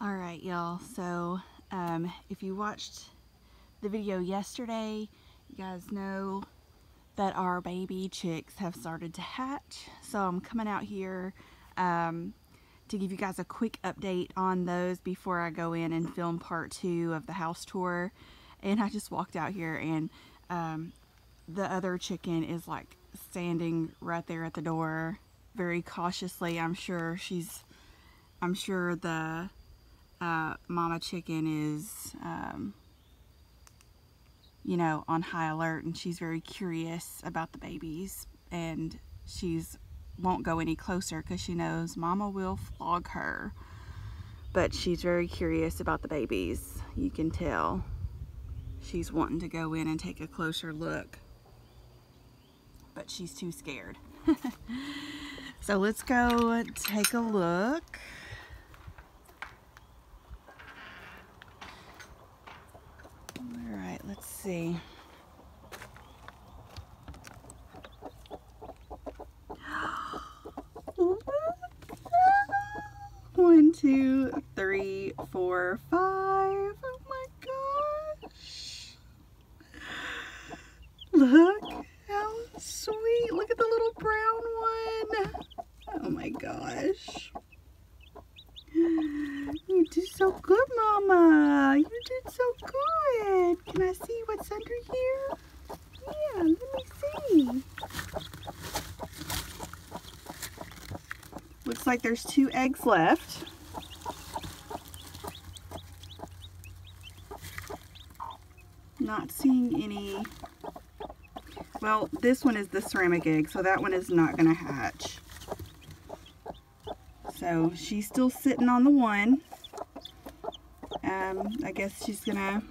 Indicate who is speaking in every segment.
Speaker 1: Alright y'all, so if you watched the video yesterday, you guys know that our baby chicks have started to hatch. So I'm coming out here to give you guys a quick update on those before I go in and film part 2 of the house tour. And I just walked out here and the other chicken is like standing right there at the door very cautiously. I'm sure the mama chicken is you know, on high alert, and she's very curious about the babies, and she's won't go any closer because she knows mama will flog her. But she's very curious about the babies. You can tell she's wanting to go in and take a closer look, but she's too scared. So let's go take a look. Alright, let's see. One, two, three, four, five. Oh my gosh. Look how sweet. Look at the little brown one. Oh my gosh. You did so good, Mama. You did so good. Can I see what's under here? Yeah, let me see. Looks like there's 2 eggs left. Not seeing any. Well, this one is the ceramic egg, so that one is not going to hatch. So she's still sitting on the one. I guess she's gonna,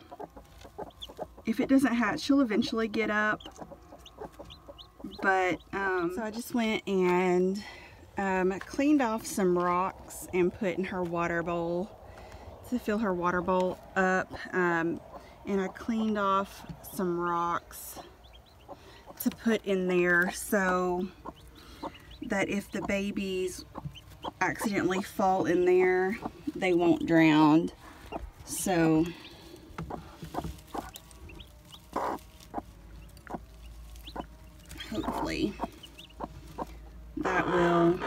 Speaker 1: if it doesn't hatch, she'll eventually get up. But so I just went and cleaned off some rocks and put in her water bowl to fill her water bowl up. And I cleaned off some rocks to put in there so that if the babies accidentally fall in there, they won't drown. So hopefully that will.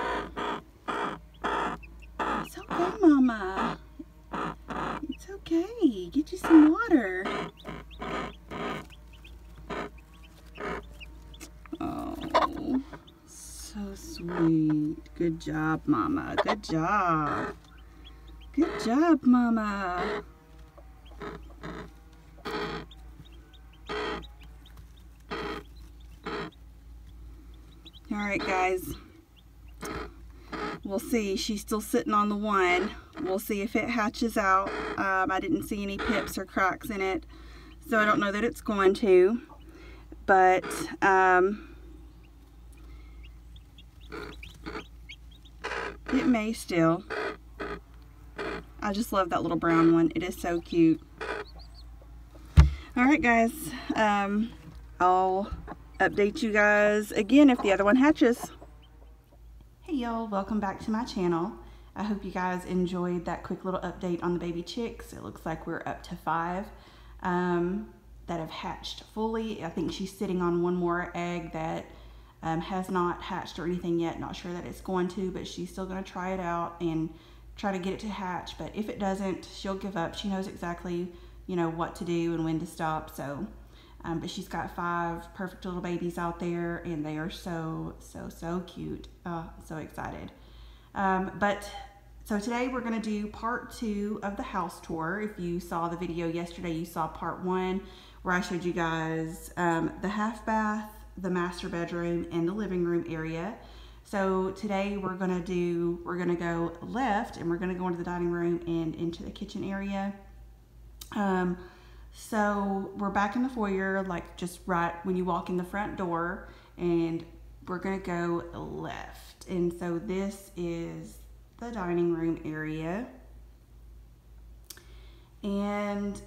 Speaker 1: It's okay, Mama. It's okay. Get you some water. Oh, so sweet. Good job, Mama. Good job. Good job, Mama. Alright, guys. We'll see. She's still sitting on the one. We'll see if it hatches out. I didn't see any pips or cracks in it, so I don't know that it's going to. But it may still. I just love that little brown one. It is so cute. Alright guys, I'll update you guys again if the other one hatches. Hey y'all, welcome back to my channel. I hope you guys enjoyed that quick little update on the baby chicks. It looks like we're up to 5 that have hatched fully. I think she's sitting on one more egg that has not hatched or anything yet. Not sure that it's going to, but she's still going to try it out and try to get it to hatch. But if it doesn't, she'll give up. She knows exactly, you know, what to do and when to stop. So but she's got 5 perfect little babies out there, and they are so cute. So excited. So today we're going to do part 2 of the house tour. If you saw the video yesterday, you saw part 1 where I showed you guys the half bath, the master bedroom, and the living room area. So today we're gonna go left, and we're gonna go into the dining room and into the kitchen area. So we're back in the foyer, like just right when you walk in the front door, and we're gonna go left. And so this is the dining room area. And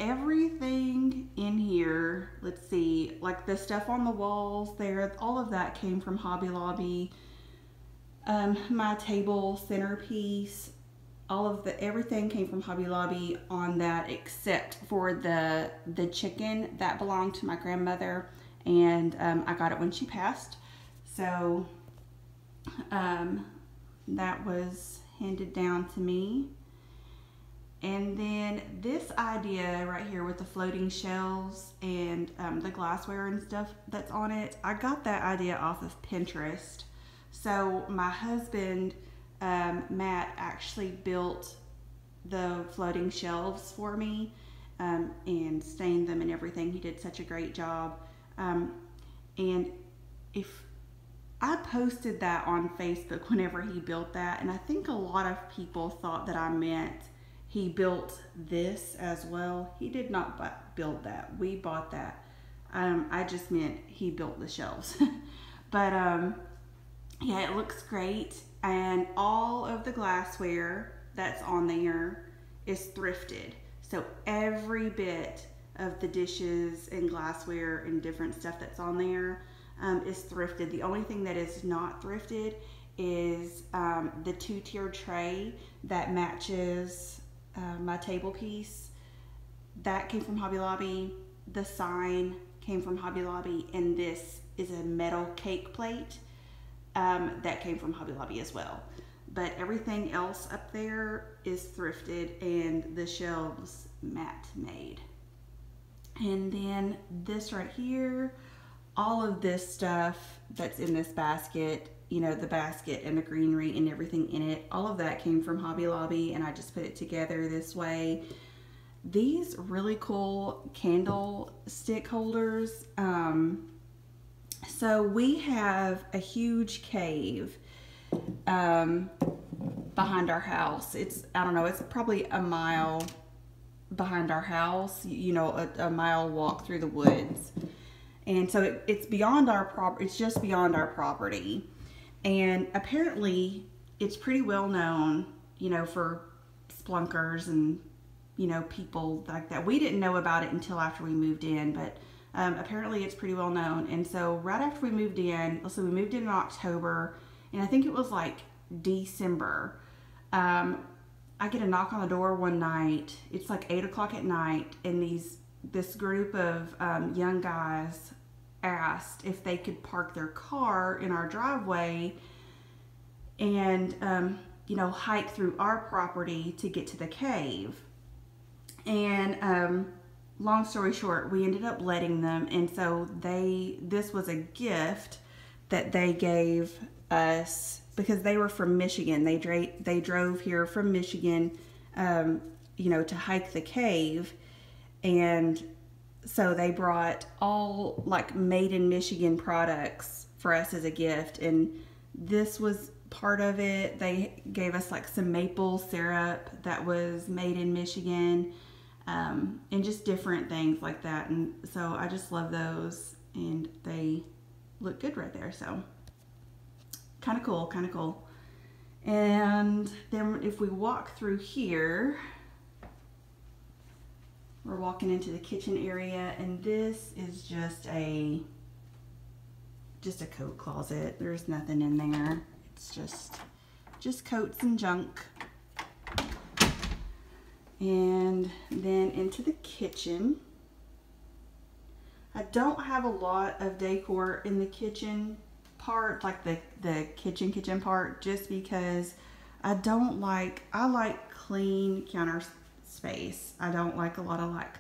Speaker 1: everything in here, let's see, like the stuff on the walls there, all of that came from Hobby Lobby. My table centerpiece everything came from Hobby Lobby on that, except for the chicken that belonged to my grandmother, and I got it when she passed. So that was handed down to me. And then this idea right here with the floating shelves and the glassware and stuff that's on it, I got that idea off of Pinterest. So my husband, Matt, actually built the floating shelves for me and stained them and everything. He did such a great job. And if I posted that on Facebook whenever he built that, and I think a lot of people thought that I meant he built this as well. He did not build that. We bought that. I just meant he built the shelves. But yeah, it looks great. And all of the glassware that's on there is thrifted. So every bit of the dishes and glassware and different stuff that's on there is thrifted. The only thing that is not thrifted is the 2-tier tray that matches my table piece. That came from Hobby Lobby. The sign came from Hobby Lobby, and this is a metal cake plate that came from Hobby Lobby as well. But everything else up there is thrifted, and the shelves Matt made. And then this right here, all of this stuff that's in this basket, you know, the basket and the greenery and everything in it, all of that came from Hobby Lobby, and I just put it together this way. These really cool candle stick holders. So we have a huge cave behind our house. I don't know, it's probably a mile behind our house, you know, a mile walk through the woods. And so it's beyond our property, it's just beyond our property. And apparently it's pretty well known, you know, for splunkers and, you know, people like that. We didn't know about it until after we moved in, but apparently it's pretty well known. And so right after we moved in, we moved in October, and I think it was like December. I get a knock on the door one night. It's like 8 o'clock at night, and this group of young guys asked if they could park their car in our driveway and you know, hike through our property to get to the cave. And long story short, we ended up letting them, and so this was a gift that they gave us because they were from Michigan. They drove here from Michigan, you know, to hike the cave, and so they brought all like made in Michigan products for us as a gift, and this was part of it. They gave us like some maple syrup that was made in Michigan, and just different things like that. And so I just love those, and they look good right there. So kind of cool, kind of cool. And then if we walk through here, we're walking into the kitchen area, and this is just a coat closet. There's nothing in there. It's just coats and junk. And then into the kitchen. I don't have a lot of decor in the kitchen part, like the kitchen part, just because I like clean counter space. I don't like a lot of like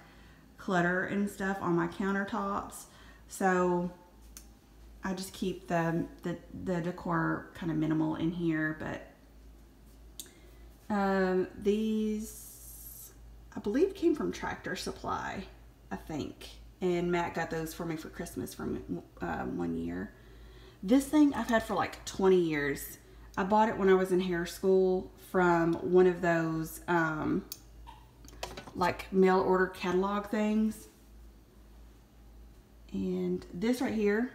Speaker 1: clutter and stuff on my countertops, so I just keep the decor kind of minimal in here. But these I believe came from Tractor Supply, I think, and Matt got those for me for Christmas from one year. This thing I've had for like 20 years. I bought it when I was in hair school from one of those like mail order catalog things. And this right here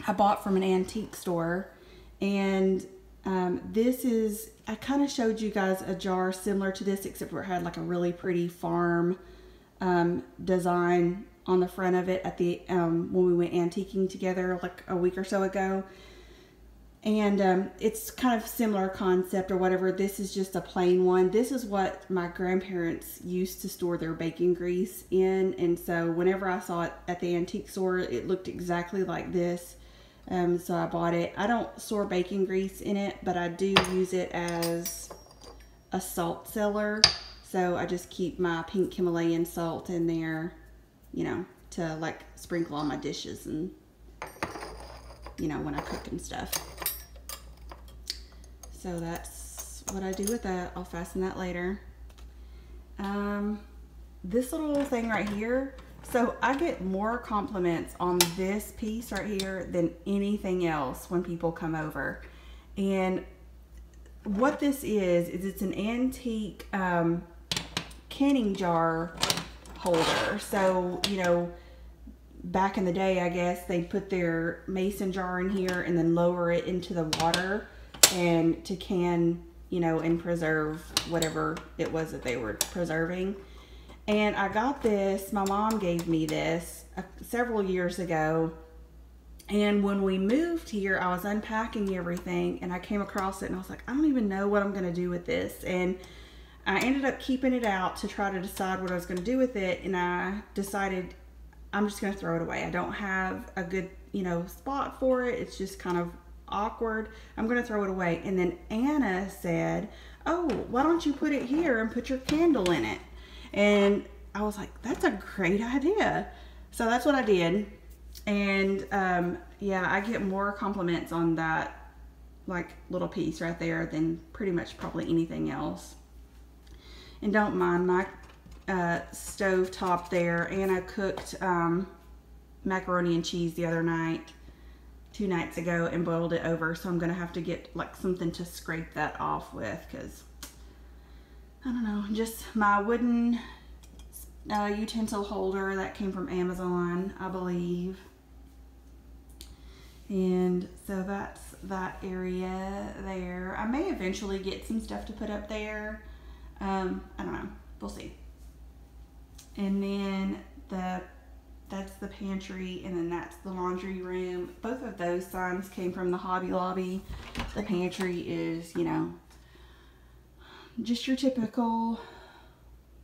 Speaker 1: I bought from an antique store, and this is, I kind of showed you guys a jar similar to this, except for it had like a really pretty farm design on the front of it at the when we went antiquing together like a week or so ago. And it's kind of similar concept or whatever. This is just a plain one. This is what my grandparents used to store their bacon grease in. And so whenever I saw it at the antique store, it looked exactly like this. So I bought it. I don't store bacon grease in it, but I do use it as a salt cellar. So I just keep my pink Himalayan salt in there, you know, to like sprinkle on my dishes and, you know, when I cook and stuff. So that's what I do with that. I'll fasten that later. This little thing right here. So I get more compliments on this piece right here than anything else when people come over. And what this is it's an antique canning jar holder. So, you know, back in the day, I guess they'd put their mason jar in here and then lower it into the water and to can, you know, and preserve whatever it was that they were preserving. And I got this, my mom gave me this several years ago. And when we moved here, I was unpacking everything and I came across it and I was like, I don't even know what I'm going to do with this. And I ended up keeping it out to try to decide what I was going to do with it. And I decided I'm just going to throw it away. I don't have a good, you know, spot for it. It's just kind of awkward. I'm going to throw it away. And then Anna said, oh, why don't you put it here and put your candle in it? And I was like, that's a great idea. So that's what I did. And yeah, I get more compliments on that like little piece right there than pretty much probably anything else. And don't mind my stove top there. Anna cooked macaroni and cheese the other night, 2 nights ago, and boiled it over. So I'm gonna have to get like something to scrape that off with, because I don't know, just my wooden utensil holder that came from Amazon, I believe. And so that's that area there. I may eventually get some stuff to put up there. I don't know, we'll see. And then that's the pantry, and then that's the laundry room. Both of those signs came from the Hobby Lobby. The pantry is, you know, just your typical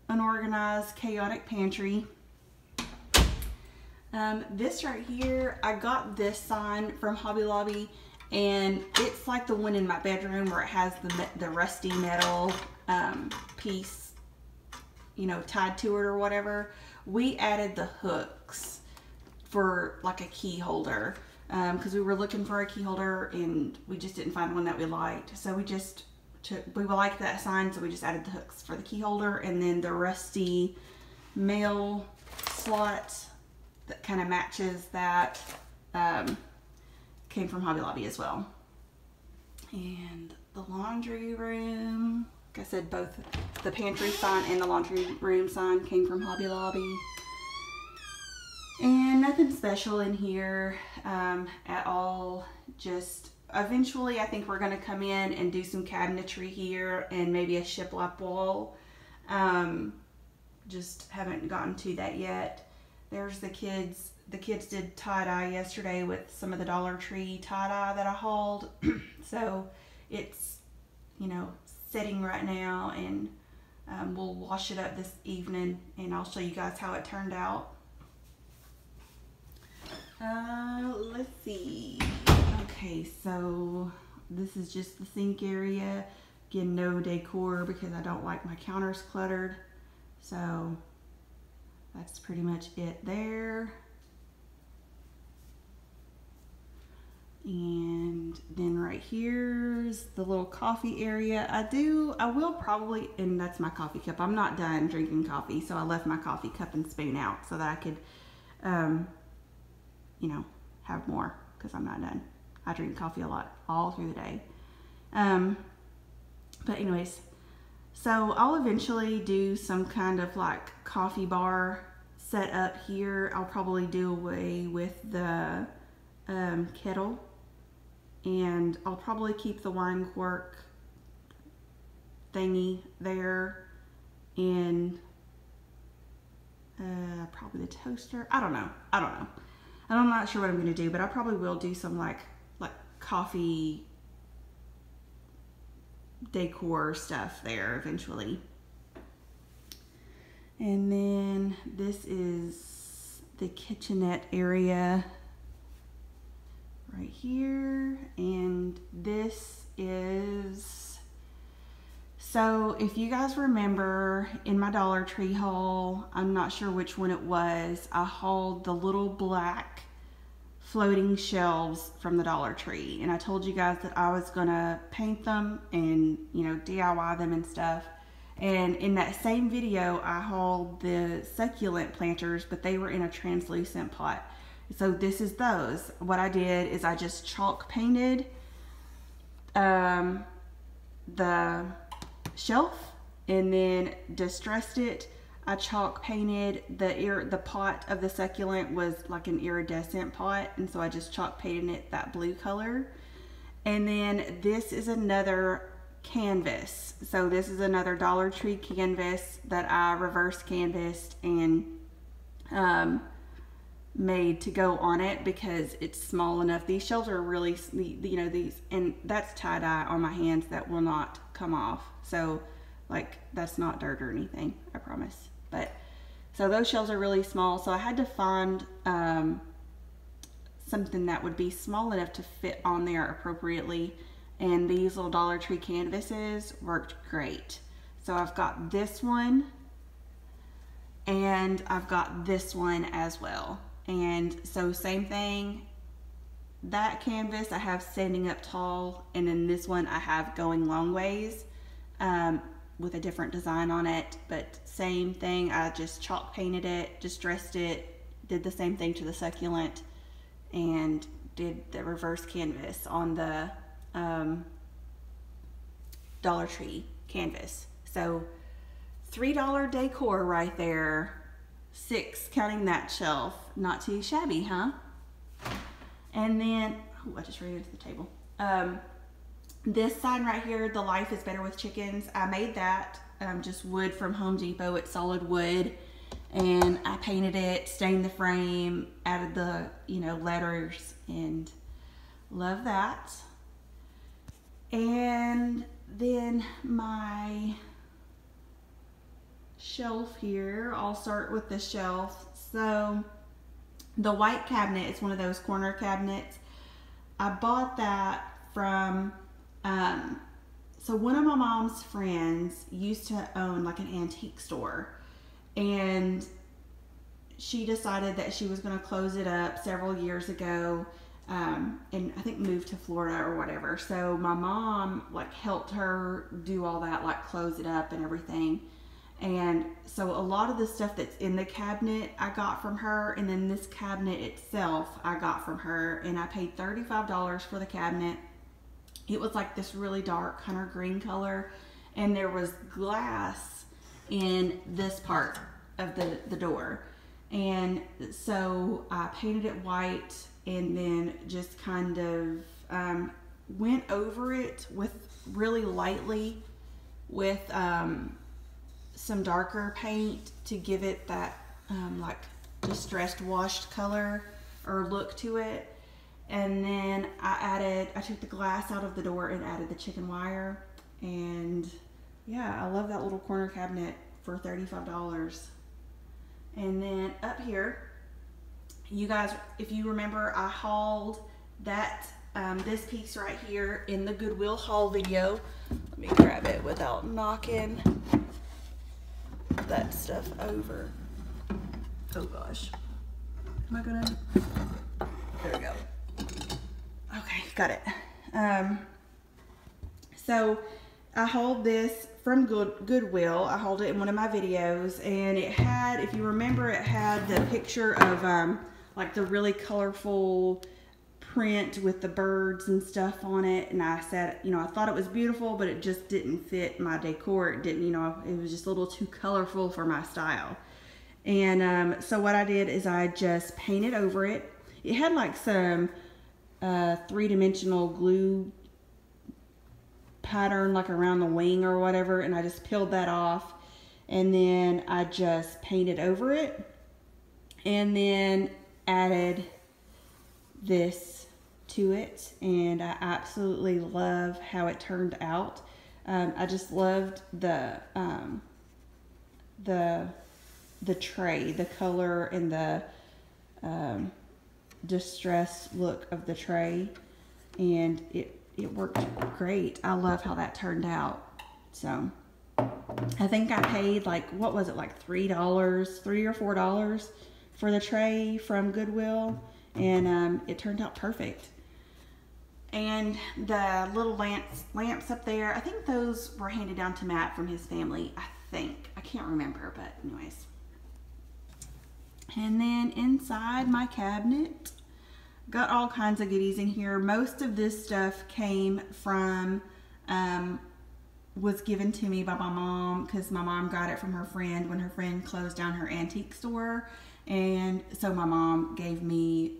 Speaker 1: unorganized, chaotic pantry. This right here, I got this sign from Hobby Lobby, and it's like the one in my bedroom where it has the rusty metal piece, you know, tied to it or whatever. We added the hooks for like a key holder because we were looking for a key holder and we just didn't find one that we liked. So we liked that sign, so we just added the hooks for the key holder, and then the rusty mail slot that kind of matches that came from Hobby Lobby as well. And the laundry room, like I said, both the pantry sign and the laundry room sign came from Hobby Lobby. And nothing special in here at all. Just eventually I think we're going to come in and do some cabinetry here and maybe a shiplap wall. Just haven't gotten to that yet. There's the kids. The kids did tie-dye yesterday with some of the Dollar Tree tie-dye that I hauled. So it's, you know, sitting right now, and we'll wash it up this evening and I'll show you guys how it turned out. Let's see. Okay, so this is just the sink area. Again, no decor because I don't like my counters cluttered. So that's pretty much it there. And then right here's the little coffee area. I will probably, and that's my coffee cup. I'm not done drinking coffee, so I left my coffee cup and spoon out so that I could, you know, have more, because I'm not done. I drink coffee a lot all through the day. But anyways, so I'll eventually do some kind of like coffee bar set up here. I'll probably do away with the kettle, and I'll probably keep the wine cork thingy there, and probably the toaster. I don't know. I'm not sure what I'm gonna do, but I probably will do some like coffee decor stuff there eventually. And then this is the kitchenette area right here. And this is, so if you guys remember in my Dollar Tree haul, I'm not sure which one it was, I hauled the little black floating shelves from the Dollar Tree. And I told you guys that I was gonna paint them and, you know, DIY them and stuff. And in that same video, I hauled the succulent planters, but they were in a translucent pot. So this is those. What I did is I just chalk painted the shelf and then distressed it. I chalk painted the pot of the succulent was like an iridescent pot, and so I just chalk painted it that blue color. And then this is another canvas. So this is another Dollar Tree canvas that I reverse canvassed and made to go on it because it's small enough. These shelves are really, you know, these, and that's tie-dye on my hands that will not come off. So like that's not dirt or anything, I promise. But so those shelves are really small, so I had to find something that would be small enough to fit on there appropriately. And these little Dollar Tree canvases worked great. So I've got this one and I've got this one as well. And so same thing, that canvas I have standing up tall, and then this one I have going long ways with a different design on it. But same thing, I just chalk painted it, distressed it, did the same thing to the succulent, and did the reverse canvas on the Dollar Tree canvas. So $3 decor right there. $6 counting that shelf. Not too shabby, huh? And then, oh, I just ran into the table. This sign right here, the life is better with chickens. I made that just wood from Home Depot. It's solid wood, and I painted it, stained the frame, added the, you know, letters, and love that. And then my shelf here, I'll start with the shelf. So the white cabinet, it's one of those corner cabinets. I bought that from, so one of my mom's friends used to own like an antique store, and she decided that she was going to close it up several years ago. And I think moved to Florida or whatever. So my mom like helped her do all that, like close it up and everything. And so a lot of the stuff that's in the cabinet I got from her, and then this cabinet itself I got from her, and I paid $35 for the cabinet. It was like this really dark hunter green color, and there was glass in this part of the door. And so I painted it white, and then just kind of went over it with really lightly with some darker paint to give it that like distressed washed color or look to it. And then I took the glass out of the door and added the chicken wire. And yeah, I love that little corner cabinet for $35. And then up here, you guys, if you remember, I hauled that this piece right here in the Goodwill haul video. Let me grab it without knocking that stuff over. Oh gosh. Am I gonna? There we go. Okay, got it. So I hauled this from Goodwill. I hauled it in one of my videos, and it had, if you remember, it had the picture of like the really colorful print with the birds and stuff on it. And I said, you know, I thought it was beautiful, but it just didn't fit my decor. It didn't, you know, it was just a little too colorful for my style. And so what I did is I just painted over it. It had like some three-dimensional glue pattern like around the wing or whatever, and I just peeled that off, and then I just painted over it, and then added this to it, and I absolutely love how it turned out. I just loved the tray, the color and the distressed look of the tray, and it worked great. I love how that turned out. So I think I paid like, what was it, like $3 or $4 for the tray from Goodwill, and it turned out perfect. And the little lamps up there, I think those were handed down to Matt from his family, I think. I can't remember, but anyways. And then inside my cabinet, got all kinds of goodies in here. Most of this stuff came from, was given to me by my mom, because my mom got it from her friend when her friend closed down her antique store. And so my mom gave me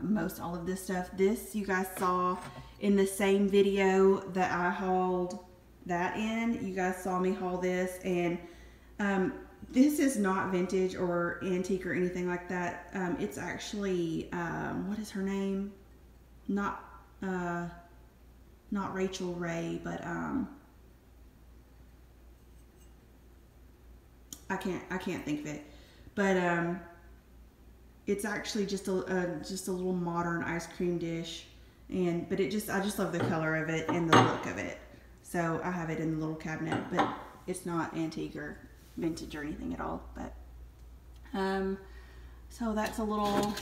Speaker 1: most all of this stuff. This you guys saw in the same video that I hauled that in. You guys saw me haul this, and this is not vintage or antique or anything like that. It's actually, what is her name? Not Rachel Ray, but I can't think of it. But it's actually just a little modern ice cream dish, but I just love the color of it and the look of it. So I have it in the little cabinet, but it's not antique or vintage or anything at all. But so that's a little,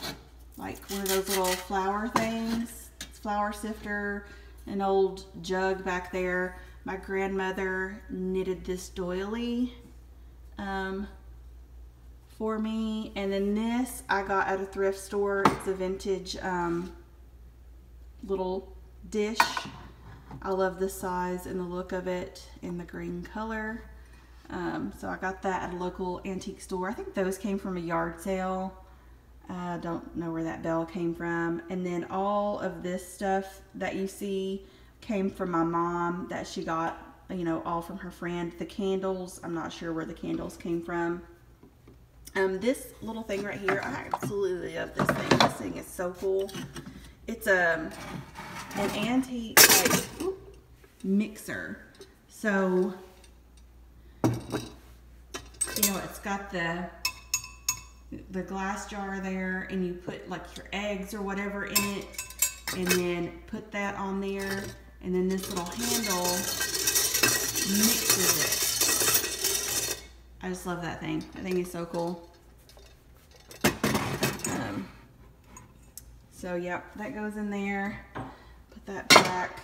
Speaker 1: like one of those little flour things. It's flour sifter, an old jug back there. My grandmother knitted this doily for me, and then this I got at a thrift store. It's a vintage little dish. I love the size and the look of it in the green color. So I got that at a local antique store. I think those came from a yard sale. I don't know where that bell came from. And then all of this stuff that you see came from my mom, that she got, you know, all from her friend. The candles, I'm not sure where the candles came from. This little thing right here, I absolutely love this thing. This thing is so cool. It's an antique like mixer. So, you know, it's got the glass jar there, and you put like your eggs or whatever in it, and then put that on there, and then this little handle mixes it. I just love that thing. That thing is so cool. So yep, that goes in there. Put that back.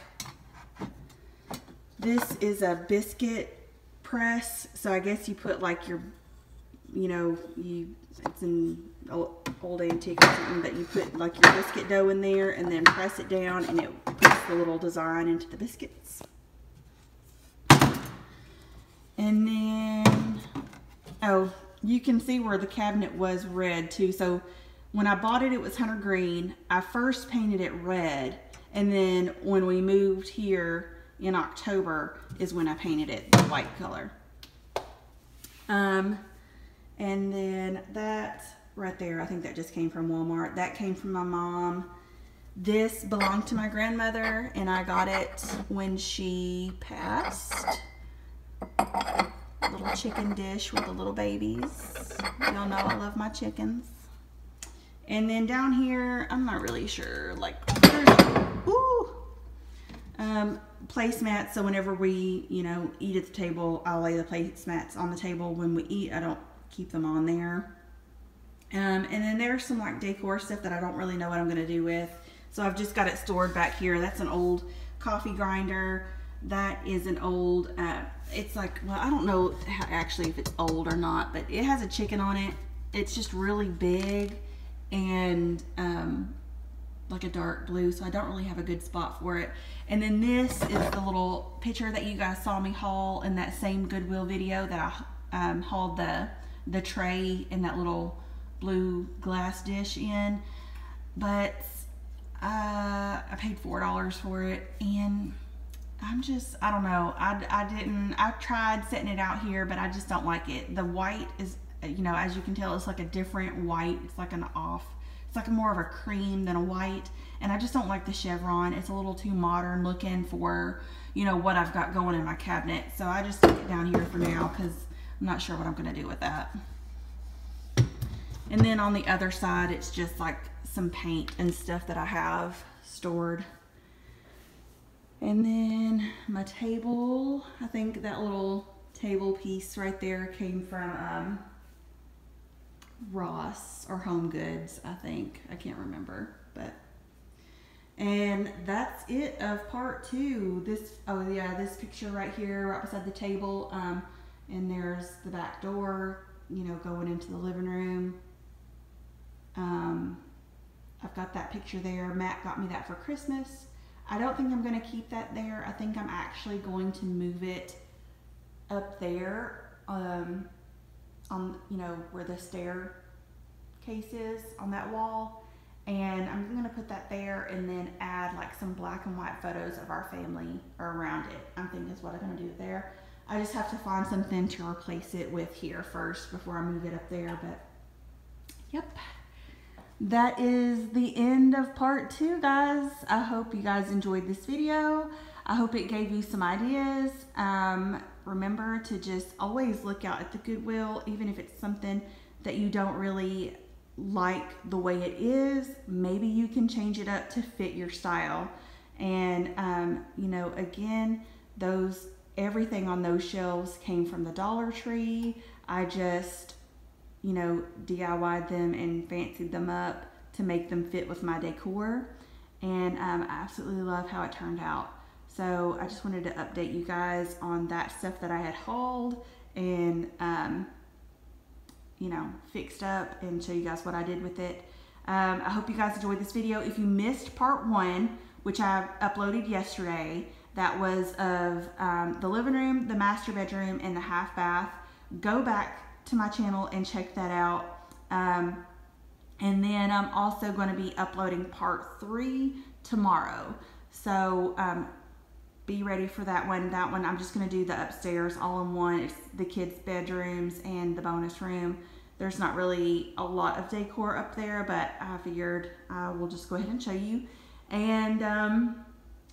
Speaker 1: This is a biscuit press. So I guess you put like your, you know, it's an old antique or something, but you put like your biscuit dough in there and then press it down, and it puts the little design into the biscuits. And then, oh, you can see where the cabinet was red too. So when I bought it, it was hunter green. I first painted it red, and then when we moved here in October is when I painted it the white color. And then that right there, I think that just came from Walmart. That came from my mom. This belonged to my grandmother, and I got it when she passed. Little chicken dish with the little babies. Y'all know I love my chickens. And then down here, I'm not really sure, like, placemats. So whenever we, you know, eat at the table, I'll lay the placemats on the table when we eat. I don't keep them on there. And then there's some like decor stuff that I don't really know what I'm going to do with. So I've just got it stored back here. That's an old coffee grinder. That is an old, it's like, well, I don't know actually if it's old or not, but it has a chicken on it. It's just really big and like a dark blue, so I don't really have a good spot for it. And then this is the little picture that you guys saw me haul in that same Goodwill video that I hauled the tray and that little blue glass dish in. But I paid $4 for it, and I'm just, I don't know, I tried setting it out here, but I just don't like it. The white is, you know, as you can tell, it's like a different white. It's like it's like more of a cream than a white, and I just don't like the chevron. It's a little too modern looking for, you know, what I've got going in my cabinet. So I just stick it down here for now because I'm not sure what I'm going to do with that. And then on the other side, it's just like some paint and stuff that I have stored. And then my table, I think that little table piece right there came from Ross or Home Goods, I think. I can't remember, but. And that's it of part 2. This, oh yeah, this picture right here, right beside the table. And there's the back door, you know, going into the living room. I've got that picture there. Matt got me that for Christmas. I don't think I'm going to keep that there. I think I'm actually going to move it up there, on, you know, where the staircase is on that wall. And I'm going to put that there and then add like some black and white photos of our family around it. I think is what I'm going to do there. I just have to find something to replace it with here first before I move it up there. But yep. That is the end of part 2, guys. I hope you guys enjoyed this video. I hope it gave you some ideas. Remember to just always look out at the Goodwill, even if it's something that you don't really like the way it is. Maybe you can change it up to fit your style. And you know, again, everything on those shelves came from the Dollar Tree. I just, you know, DIY'd them and fancied them up to make them fit with my decor. And I absolutely love how it turned out. So I just wanted to update you guys on that stuff that I had hauled and, you know, fixed up and show you guys what I did with it. I hope you guys enjoyed this video. If you missed part 1, which I uploaded yesterday, that was of the living room, the master bedroom, and the half bath, go back to my channel and check that out. And then I'm also going to be uploading part 3 tomorrow. So be ready for that one. That one I'm just going to do the upstairs all in one. It's the kids' bedrooms and the bonus room. There's not really a lot of decor up there, but I figured we'll just go ahead and show you. And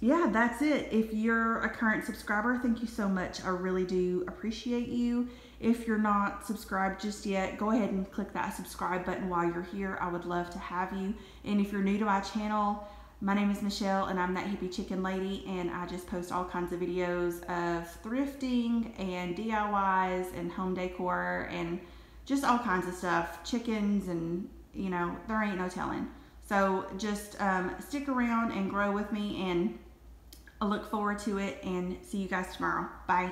Speaker 1: yeah, that's it. If you're a current subscriber, thank you so much. I really do appreciate you. If you're not subscribed just yet, go ahead and click that subscribe button while you're here. I would love to have you. And if you're new to my channel, my name is Michelle and I'm that hippie chicken lady, and I just post all kinds of videos of thrifting and DIYs and home decor and just all kinds of stuff, chickens, and you know, there ain't no telling. So just stick around and grow with me, and I look forward to it, and see you guys tomorrow. Bye.